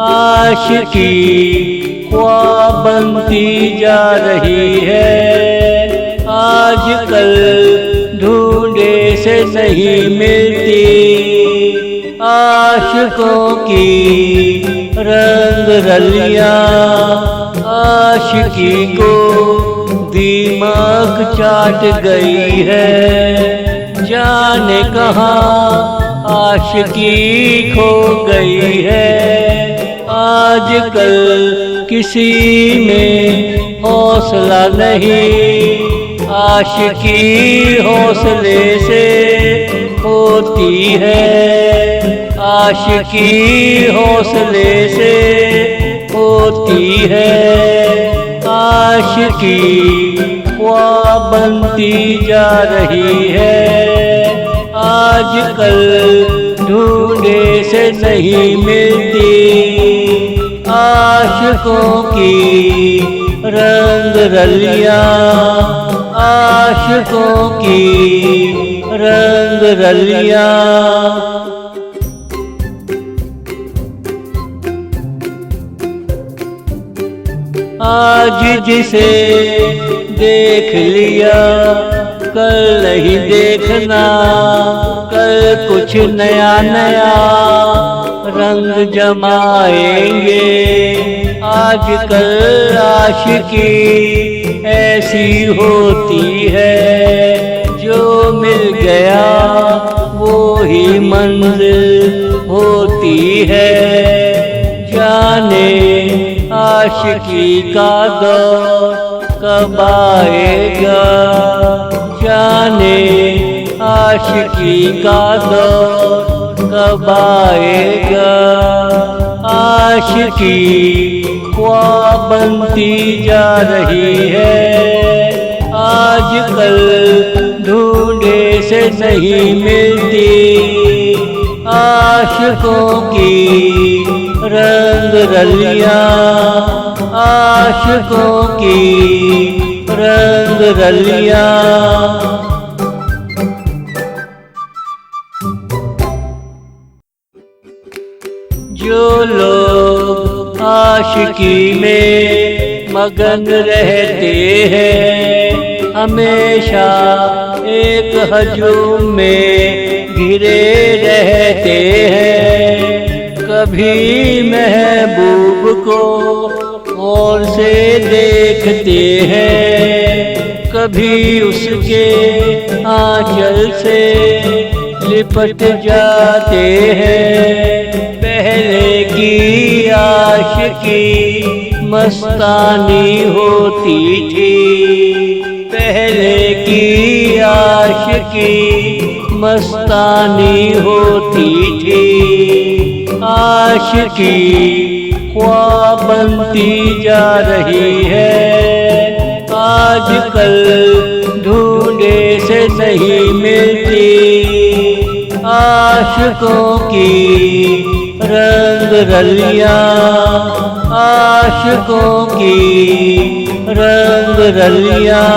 आशिकी ख्वाब बनती जा रही है, आजकल ढूंढे से नहीं मिलती। आशिकों की रंग रलियां आशिकी को दिमाग चाट गई है। जाने कहाँ आशिकी खो गई है। आजकल किसी में हौसला नहीं, आशिकी हौसले से होती है। आशिकी हौसले से होती है। आशिकी ख्वाब बनती जा रही है, आजकल ढूंढे से नहीं मिलती। आशिकों की रंग रलियां आशिकों की रंग रलियां। आज जिसे देख लिया कल नहीं देखना, कल कुछ नया नया रंग जमाएंगे। आजकल आशिकी ऐसी होती है, जो मिल गया वो ही मंजिल होती है। जाने आशिकी का दौर कब आएगा, जाने आशिकी का दौर कब आएगा। आशिकी ख्वाब बनती जा रही है, आजकल ढूंढे से नहीं मिलती। आशिकों की रंग रलियां आशिकों की रंग रलियां। जो लोग आशिकी में मगन रहते हैं, हमेशा एक हजूम में घिरे रहते हैं। कभी महबूब को गौर से देखते हैं, कभी उसके आंचल से लिपट जाते हैं। पहले की आशिकी मस्तानी होती थी, पहले की आशिकी मस्तानी होती थी। आशिकी ख्वाब बनती जा रही है, आजकल ढूंढे से नहीं मिलती। आशिकों की रंग रलियां आशिकों की रंग रलियां।